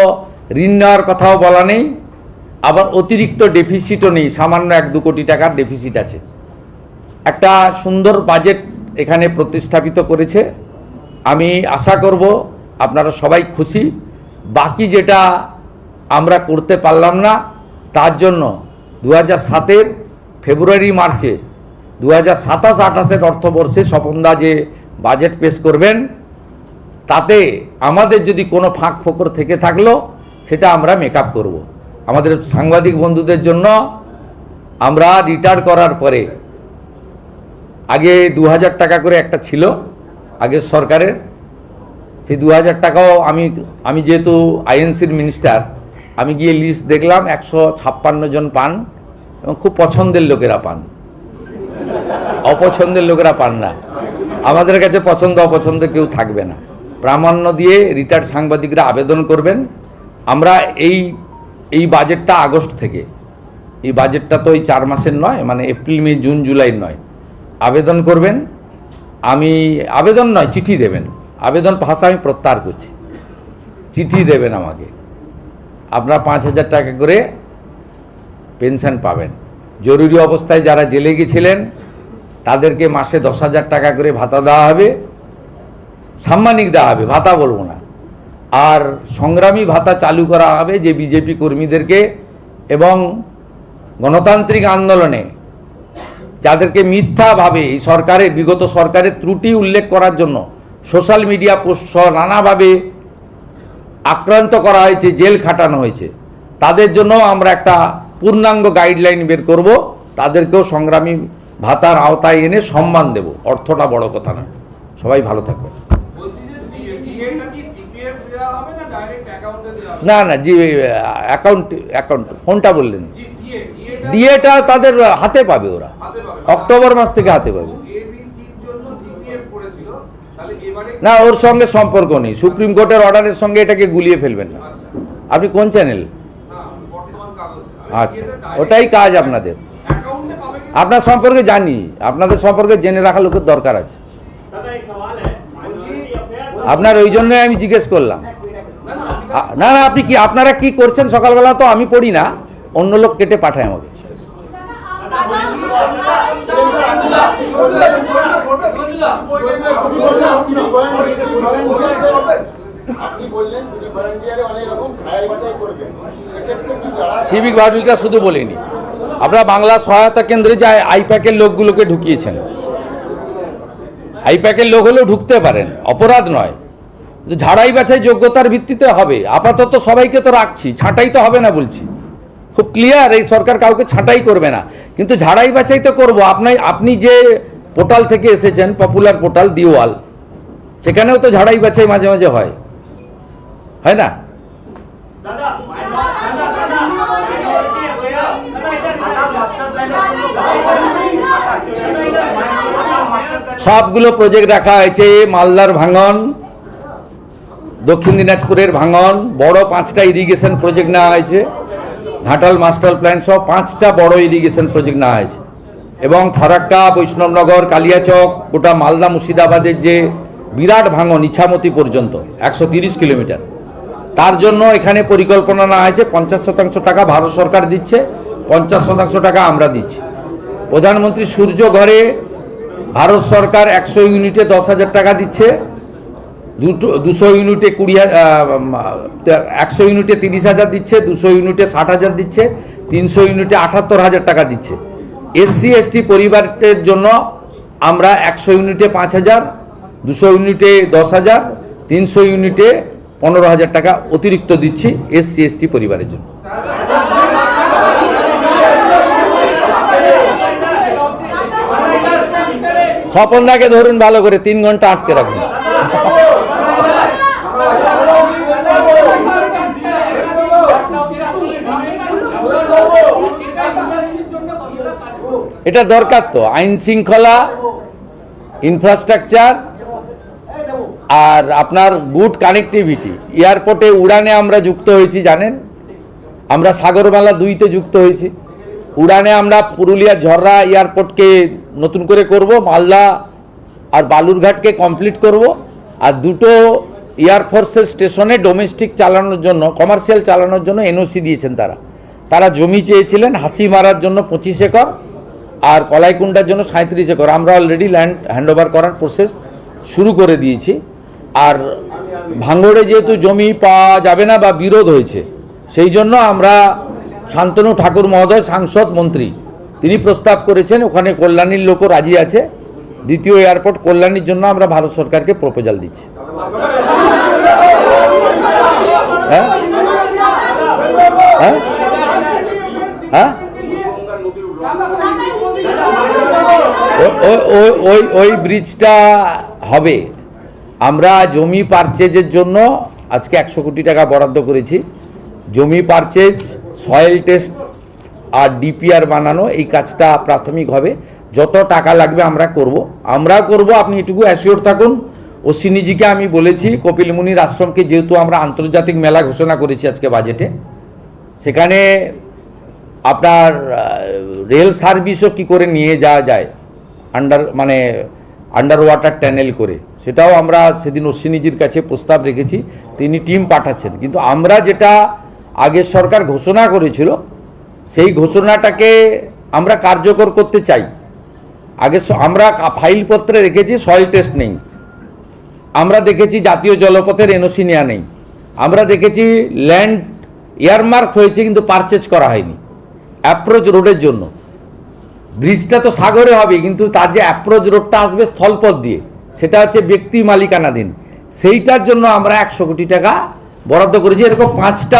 ঋণ নেওয়ার কথাও বলা নেই, আবার অতিরিক্ত ডেফিসিটও নেই, সামান্য 1-2 কোটি টাকার ডেফিসিট আছে। একটা সুন্দর বাজেট এখানে প্রতিস্থাপিত করেছে। আমি আশা করব আপনারা সবাই খুশি। বাকি যেটা আমরা করতে পারলাম না তার জন্য 2007-এর ফেব্রুয়ারি মার্চে 2027-28-এর অর্থবর্ষে স্বপনদা যে বাজেট পেশ করবেন, তাতে আমাদের যদি কোনো ফাঁক ফোকর থেকে থাকলো সেটা আমরা মেকআপ করব। আমাদের সাংবাদিক বন্ধুদের জন্য আমরা রিটায়ার করার পরে আগে 2000 টাকা করে একটা ছিল আগের সরকারের, সেই 2000 টাকাও আমি যেহেতু আইএনসির মিনিস্টার, আমি গিয়ে লিস্ট দেখলাম 156 জন পান এবং খুব পছন্দের লোকেরা পান, অপছন্দের লোকেরা পান না। আমাদের কাছে পছন্দ অপছন্দ কেউ থাকবে না। প্রামাণ্য দিয়ে রিটায়ার্ড সাংবাদিকরা আবেদন করবেন। আমরা এই বাজেটটা আগস্ট থেকে, এই বাজেটটা তো এই 4 মাসের নয়, মানে এপ্রিল মে জুন জুলাইয়ের নয়, আবেদন করবেন। আবেদন নয়, চিঠি দেবেন। আবেদন ভাষা আমি প্রত্যাহার করছি, চিঠি দেবেন আমাকে। আপনারা 5000 টাকা করে পেনশন পাবেন। জরুরি অবস্থায় যারা জেলে গেছিলেন তাদেরকে মাসে 10,000 টাকা করে ভাতা দেওয়া হবে, সাম্মানিক দেওয়া হবে, ভাতা বলবো না। আর সংগ্রামী ভাতা চালু করা হবে যে বিজেপি কর্মীদেরকে এবং গণতান্ত্রিক আন্দোলনে যাদেরকে মিথ্যাভাবে এই সরকারের, বিগত সরকারের ত্রুটি উল্লেখ করার জন্য সোশ্যাল মিডিয়া পোস্ট সহ নানাভাবে আক্রান্ত করা হয়েছে, জেল খাটানো হয়েছে, তাদের জন্য আমরা একটা পূর্ণাঙ্গ গাইডলাইন বের করব। তাদেরকেও সংগ্রামী ভাতার আওতায় এনে সম্মান দেব। অর্থটা বড় কথা না। সবাই ভালো থাকবে। না না, জি অ্যাকাউন্ট কোনটা বললেন? ডিএটা তাদের হাতে পাবে, ওরা অক্টোবর মাস থেকে হাতে পাবে। না, ওর সঙ্গে সম্পর্ক নেই। সুপ্রিম কোর্টের অর্ডারের সঙ্গে এটাকে গুলিয়ে ফেলবেন না। আপনি কোন চ্যানেল? আচ্ছা, ওটাই কাজ আপনাদের। আপনার সম্পর্কে জানি, আপনাদের সম্পর্কে জেনে রাখা লোকের দরকার আছে। আপনার ওই জন্য আমি জিজ্ঞেস করলাম। না না, আপনি কি, আপনারা কি করছেন সকালবেলা তো আমি পড়ি না, অন্য লোক কেটে পাঠায় আমাকে। সিভিক ভলেন্টিয়ার শুধু বলিনি, আপনারা বাংলা সহায়তা কেন্দ্রে যে আইপ্যাকের লোকগুলোকে ঢুকিয়েছেন, আইপ্যাকের লোক হলেও ঢুকতে পারেন, অপরাধ নয়। ঝাড়াই বাছাই যোগ্যতার ভিত্তিতে হবে। আপাতত সবাইকে তো রাখছি, ছাঁটাই তো হবে না বলছি, খুব ক্লিয়ার। এই সরকার কাউকে ছাঁটাই করবে না, কিন্তু ঝাড়াই বাছাই তো করবো। আপনি যে পোর্টাল থেকে এসেছেন, পপুলার পোর্টাল দিওয়াল, সেখানেও তো ঝাড়াই বাছাই মাঝে মাঝে হয় না? সবগুলো প্রজেক্ট রাখা হয়েছে। মালদার ভাঙন, দক্ষিণ দিনাজপুরের ভাঙন, বড় 5টা ইরিগেশন প্রজেক্ট নেওয়া হয়েছে। ঘাটাল মাস্টার প্ল্যান সহ 5টা বড় ইরিগেশন প্রজেক্ট নেওয়া হয়েছে। এবং ফারাক্কা, বৈষ্ণবনগর, কালিয়াচক, গোটা মালদা মুর্শিদাবাদের যে বিরাট ভাঙন ইছামতি পর্যন্ত 130 কিলোমিটার, তার জন্য এখানে পরিকল্পনা নেওয়া হয়েছে। 50% টাকা ভারত সরকার দিচ্ছে, 50% টাকা আমরা দিচ্ছি। প্রধানমন্ত্রী সূর্য ঘরে ভারত সরকার 100 ইউনিটে 10,000 টাকা দিচ্ছে, 200 ইউনিটে 100 ইউনিটে 30,000 দিচ্ছে, 200 ইউনিটে 60,000 দিচ্ছে, 300 ইউনিটে 78,000 টাকা দিচ্ছে। SC ST পরিবারের জন্য আমরা 100 ইউনিটে 5,000, 200 ইউনিটে 10,000, 300 ইউনিটে 15,000 টাকা অতিরিক্ত দিচ্ছি SC ST পরিবারের জন্য। স্বপনদাকে ধরুন ভালো করে, 3 ঘন্টা আটকে রাখুন। এটা দরকার তো, আইন শৃঙ্খলা, ইনফ্রাস্ট্রাকচার আর আপনার গুড কানেক্টিভিটি। এয়ারপোর্টে উড়ানে আমরা যুক্ত হয়েছি, জানেন, আমরা সাগরমালা 2-তে যুক্ত হয়েছি। উড়ানে আমরা পুরুলিয়ার ঝররা এয়ারপোর্টকে নতুন করে করব, মালদা আর বালুরঘাটকে কমপ্লিট করব। আর 2টো এয়ারফোর্সের স্টেশনে ডোমেস্টিক চালানোর জন্য, কমার্শিয়াল চালানোর জন্য NOC দিয়েছেন তারা জমি চেয়েছিলেন। হাসিমারার জন্য 25 একর আর কলাইকুণ্ডার জন্য 37 একর। আমরা অলরেডি ল্যান্ড হ্যান্ডওভার করার প্রসেস শুরু করে দিয়েছি। আর ভাঙড়ে যেহেতু জমি পাওয়া যাবে না বা বিরোধ হয়েছে, সেই জন্য আমরা শান্তনু ঠাকুর মহোদয় সাংসদ মন্ত্রী তিনি প্রস্তাব করেছেন, ওখানে কল্যাণীর লোকও রাজি আছে। দ্বিতীয় এয়ারপোর্ট কল্যাণীর জন্য আমরা ভারত সরকারকে প্রপোজাল দিচ্ছি। হ্যাঁ হ্যাঁ হ্যাঁ ওই ব্রিজটা হবে। আমরা জমি পারচেজের জন্য আজকে 100 কোটি টাকা বরাদ্দ করেছি। জমি পারচেজ, সয়েল টেস্ট আর ডিপিআর বানানো, এই কাজটা প্রাথমিক হবে। যত টাকা লাগবে আমরা করব, আপনি এটুকু অ্যাসিওর থাকুন। অশ্বিনীজিকে আমি বলেছি, কপিল মুনির আশ্রমকে যেহেতু আমরা আন্তর্জাতিক মেলা ঘোষণা করেছি আজকে বাজেটে, সেখানে আপনার রেল সার্ভিসও কি করে নিয়ে যাওয়া যায় আন্ডার ওয়াটার ট্যানেল করে, সেটাও আমরা সেদিন অশ্বিনীজির কাছে প্রস্তাব রেখেছি, তিনি টিম পাঠাচ্ছেন। কিন্তু আমরা যেটা আগের সরকার ঘোষণা করেছিল সেই ঘোষণাটাকে আমরা কার্যকর করতে চাই। আগে আমরা ফাইলপত্রে রেখেছি সয়েল টেস্ট নেই, আমরা দেখেছি জাতীয় জলপথের এনওসি নেওয়া নেই, আমরা দেখেছি ল্যান্ড এয়ারমার্ক হয়েছে কিন্তু পারচেজ করা হয়নি অ্যাপ্রোচ রোডের জন্য। ব্রিজটা তো সাগরে হবে, কিন্তু তার যে অ্যাপ্রোচ রোডটা আসবে স্থলপথ দিয়ে, সেটা হচ্ছে ব্যক্তি মালিকানাধীন। সেইটার জন্য আমরা 100 কোটি টাকা বরাদ্দ করেছি। এরকম 5টা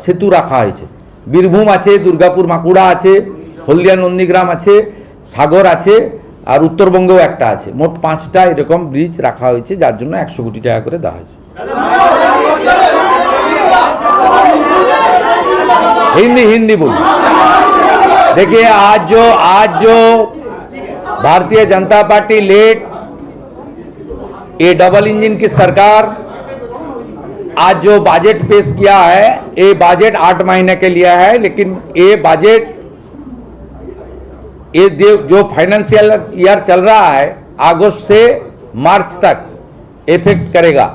সেতু রাখা হয়েছে। বীরভূম আছে, দুর্গাপুর মাকুড়া আছে, হলদিয়া নন্দীগ্রাম আছে, সাগর আছে, আর উত্তরবঙ্গেও একটা আছে। মোট 5টা এরকম ব্রিজ রাখা হয়েছে, যার জন্য 100 কোটি টাকা করে দেওয়া হয়েছে। हिंदी बोलिए। देखिए, आज जो भारतीय जनता पार्टी लेट ये डबल इंजन की सरकार आज जो बजट पेश किया है, ये बजट 8 महीने के लिए है, लेकिन ये बजट ये जो फाइनेंशियल ईयर चल रहा है अगस्त से मार्च तक इफेक्ट करेगा।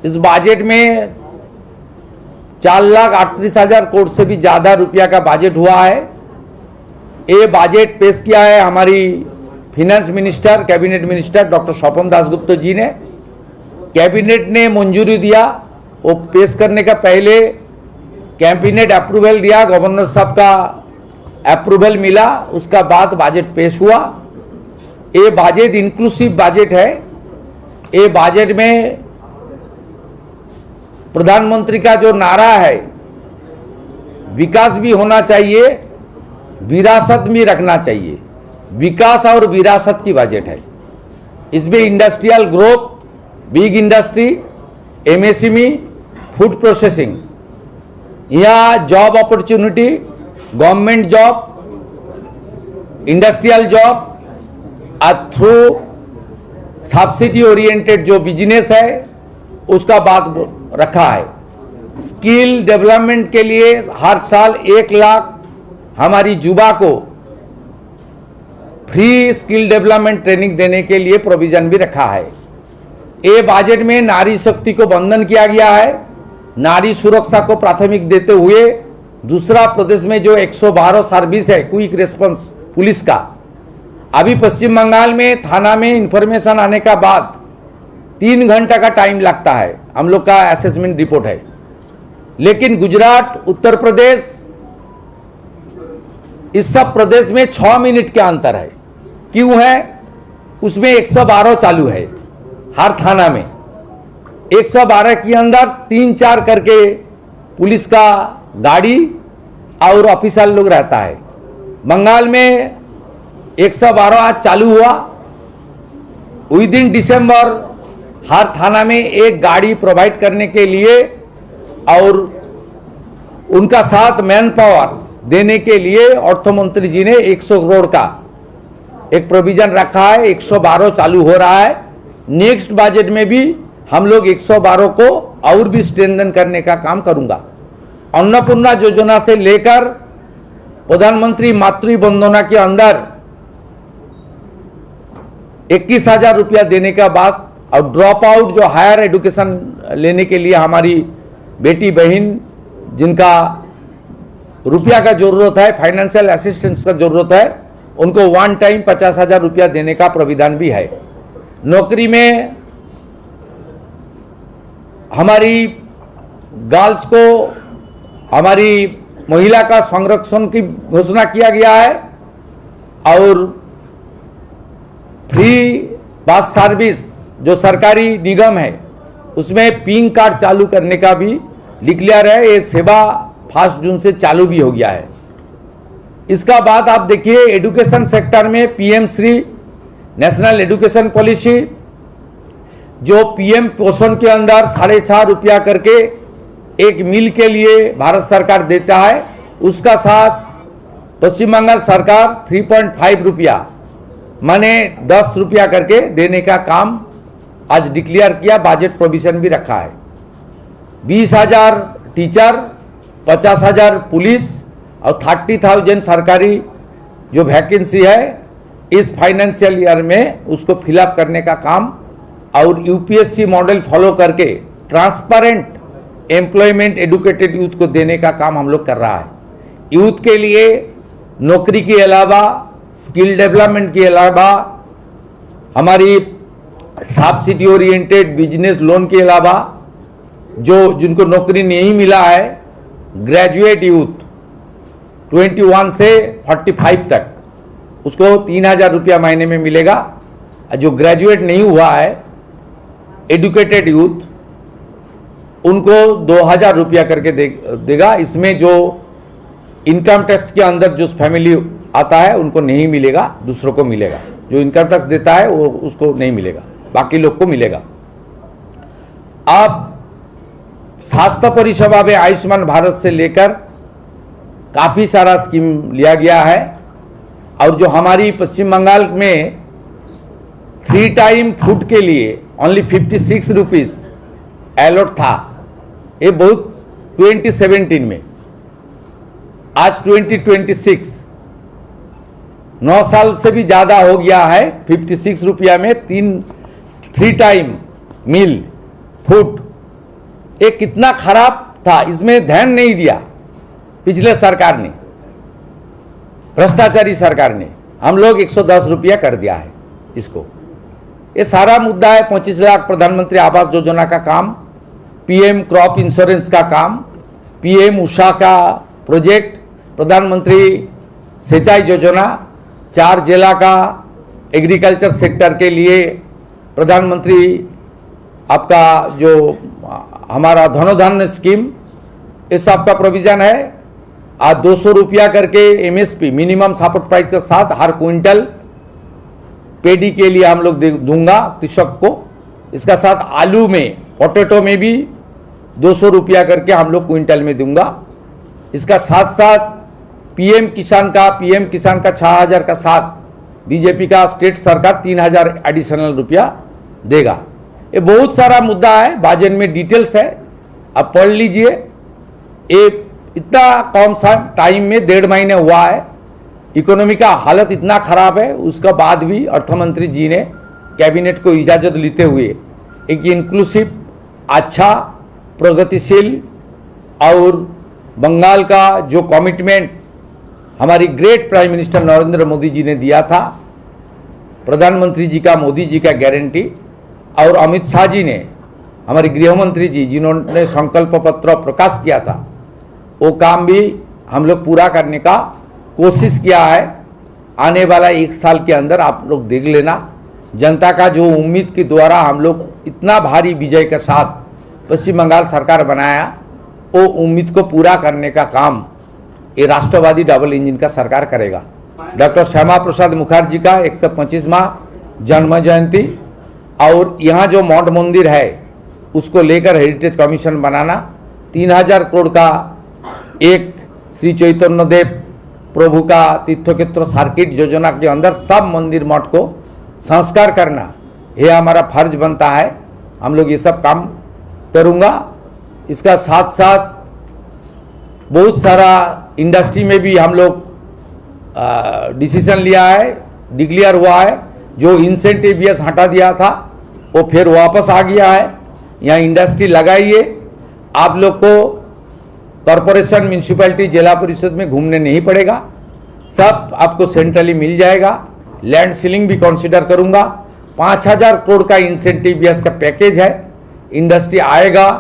इस बजट में 4,38,000 करोड़ से भी ज़्यादा रुपया का बजट हुआ है। ये बजट पेश किया है हमारी finance minister, cabinet minister doctor Swapan Dasgupta ji ने। कैबिनेट ने मंजूरी दिया, वो पेश करने का पहले कैबिनेट अप्रूवल दिया, गवर्नर साहब का अप्रूवल मिला, उसका बाद बजट पेश हुआ। ये बजट इंक्लूसिव बजट है। ये बजट में प्रधानमंत्री का जो नारा है, विकास भी होना चाहिए, विरासत भी रखना चाहिए, विकास और विरासत की बजट है। इसमें industrial growth, big industry, MSME, food processing, यहाँ job opportunity, government job, industrial job और थ्रू सब्सिडी ओरिएंटेड जो बिजनेस है उसका बात रखा है। स्किल डेवलपमेंट के लिए हर साल 1 लाख हमारी युवा को फ्री स्किल डेवलपमेंट ट्रेनिंग देने के लिए प्रोविजन भी रखा है। ये बजट में नारी शक्ति को बंधन किया गया है, नारी सुरक्षा को प्राथमिक देते हुए। दूसरा, प्रदेश में जो 112 सर्विस है क्विक रिस्पांस पुलिस का, अभी पश्चिम बंगाल में थाना में इंफॉर्मेशन आने का बाद 3 घंटा का टाइम लगता है, हम लोग का असेसमेंट रिपोर्ट है। लेकिन गुजरात, उत्तर प्रदेश, इस सब प्रदेश में 6 मिनट के अंतर है। क्यों है? उसमें 112 चालू है हर थाना में। 112 के अंदर 3-4 करके पुलिस का गाड़ी और ऑफिसर लोग रहता है। बंगाल में 112 आज चालू हुआ। विद इन दिसंबर हर थाना में एक गाड़ी प्रोवाइड करने के लिए और उनका साथ मैन पावर देने के लिए अर्थ मंत्री जी ने 100 करोड़ का एक प्रोविजन रखा है। 112 चालू हो रहा है। नेक्स्ट बजट में भी हम लोग 112 को और भी स्ट्रेंथन करने का काम करूंगा। अन्नपूर्णा योजना से लेकर प्रधानमंत्री मातृ वंदना के अंदर 21,000 रुपया देने का बाद, और ड्रॉप आउट जो हायर एजुकेशन लेने के लिए हमारी बेटी बहन जिनका रुपया का जरूरत है, फाइनेंशियल असिस्टेंस का जरूरत है, उनको 1 टाइम 50,000 रुपया देने का प्राविधान भी है। नौकरी में हमारी गर्ल्स को, हमारी महिला का संरक्षण की घोषणा किया गया है और फ्री बस सर्विस जो सरकारी निगम है उसमें पिंक कार्ड चालू करने का भी डिक्लेयर है। ये सेवा 1 जून से चालू भी हो गया है। इसका बाद आप देखिए एजुकेशन सेक्टर में PM Shri national education policy जो पीएम पोषण के अंदर 4.5 रुपया करके एक मील के लिए भारत सरकार देता है, उसका साथ पश्चिम बंगाल सरकार 3.5 रुपया माने 10 रुपया करके देने का काम आज डिक्लेयर किया। बजट प्रोविजन भी रखा है। 20,000 टीचर, 50,000 पुलिस और 30,000 सरकारी जो वैकेंसी है इस फाइनेंशियल ईयर में उसको फिलअप करने का काम और यूपीएससी मॉडल फॉलो करके ट्रांसपेरेंट एम्प्लॉयमेंट एडुकेटेड यूथ को देने का काम हम लोग कर रहा है। यूथ के लिए नौकरी के अलावा स्किल डेवलपमेंट के अलावा हमारी सब्सिडी ओरिएंटेड बिजनेस लोन के अलावा जो जिनको नौकरी नहीं मिला है ग्रेजुएट यूथ 21 से 45 तक उसको 3,000 रुपया महीने में मिलेगा। जो ग्रेजुएट नहीं हुआ है एडुकेटेड यूथ उनको 2,000 रुपया करके देगा। इसमें जो इनकम टैक्स के अंदर जो फैमिली आता है उनको नहीं मिलेगा, दूसरों को मिलेगा। जो इनकम टैक्स देता है वो उसको नहीं मिलेगा, बाकी लोग को मिलेगा। अब स्वास्थ्य परिसेवा में आयुष्मान भारत से लेकर काफी सारा स्कीम लिया गया है और जो हमारी पश्चिम बंगाल में 3 टाइम फूड के लिए ओनली 56 रुपीज अलॉट था, ये बहुत 2017 में, आज 2026 9 साल से भी ज्यादा हो गया है। 56 रुपया में 3 टाइम मील फूड, ये कितना खराब था, इसमें ध्यान नहीं दिया पिछले सरकार ने, भ्रष्टाचारी सरकार ने। हम लोग 110 रुपया कर दिया है इसको। ये सारा मुद्दा है 25 लाख प्रधानमंत्री आवास योजना का काम, पीएम क्रॉप इंश्योरेंस का काम, पीएम उषा का प्रोजेक्ट, प्रधानमंत्री सिंचाई योजना, 4 जिला का एग्रीकल्चर सेक्टर के लिए प्रधानमंत्री आपका जो हमारा धनोधान्य स्कीम, इस सब का प्रोविजन है। आज 200 रुपया करके एमएसपी मिनिमम सपोर्ट प्राइस के साथ हर क्विंटल पेडी के लिए हम लोग दूंगा कृषक को। इसका साथ आलू में, पोटैटो में भी 200 रुपया करके हम लोग क्विंटल में दूंगा। इसका साथ साथ पीएम किसान का 6,000 का साथ बीजेपी का स्टेट सरकार 3,000 एडिशनल रुपया देगा। ये बहुत सारा मुद्दा है, बजट में डिटेल्स है, आप पढ़ लीजिए। एक इतना कम सा टाइम में 1.5 महीने हुआ है, इकोनॉमी का हालत इतना खराब है, उसका बाद भी अर्थमंत्री जी ने कैबिनेट को इजाजत लेते हुए एक इंक्लूसिव, अच्छा, प्रगतिशील और बंगाल का जो कमिटमेंट हमारी great prime minister Narendra Modi ji ने दिया था, प्रधानमंत्री जी का, मोदी जी का गारंटी, और अमित शाह जी ने, हमारे गृह मंत्री जी जिन्होंने संकल्प पत्र प्रकाश किया था, वो काम भी हम लोग पूरा करने का कोशिश किया है। आने वाला 1 साल के अंदर आप लोग देख लेना, जनता का जो उम्मीद के द्वारा हम लोग इतना भारी विजय के साथ पश्चिम बंगाल सरकार बनाया, वो उम्मीद को पूरा करने का काम ये राष्ट्रवादी डबल इंजन का सरकार करेगा। डॉक्टर श्यामा प्रसाद मुखर्जी का 125वां जन्म जयंती और यहाँ जो मठ मंदिर है उसको लेकर हेरिटेज कमीशन बनाना, 3,000 करोड़ का एक श्री चैतन्य देव प्रभु का तीर्थक्षेत्र सर्किट योजना के अंदर सब मंदिर मठ को संस्कार करना, यह हमारा फर्ज बनता है। हम लोग ये सब काम करूँगा। इसका साथ साथ बहुत सारा इंडस्ट्री में भी हम लोग डिसीजन लिया है, डिक्लेयर हुआ है। जो इंसेंटिव बीएस हटा दिया था वो फिर वापस आ गया है। यहाँ इंडस्ट्री लगाइए, आप लोग को कॉरपोरेशन, म्यूनिसिपैलिटी, जिला परिषद में घूमने नहीं पड़ेगा, सब आपको सेंट्रली मिल जाएगा। लैंड सीलिंग भी कंसीडर करूंगा। 5,000 करोड़ का इंसेंटिव बीएस का पैकेज है। इंडस्ट्री आएगा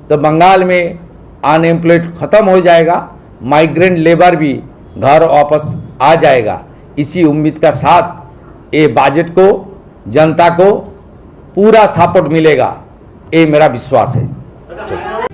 तो बंगाल में अनएम्प्लॉयड खत्म हो जाएगा, माइग्रेंट लेबर भी घर वापस आ जाएगा। इसी उम्मीद का साथ ये बजट को जनता को पूरा सपोर्ट मिलेगा, ये मेरा विश्वास है।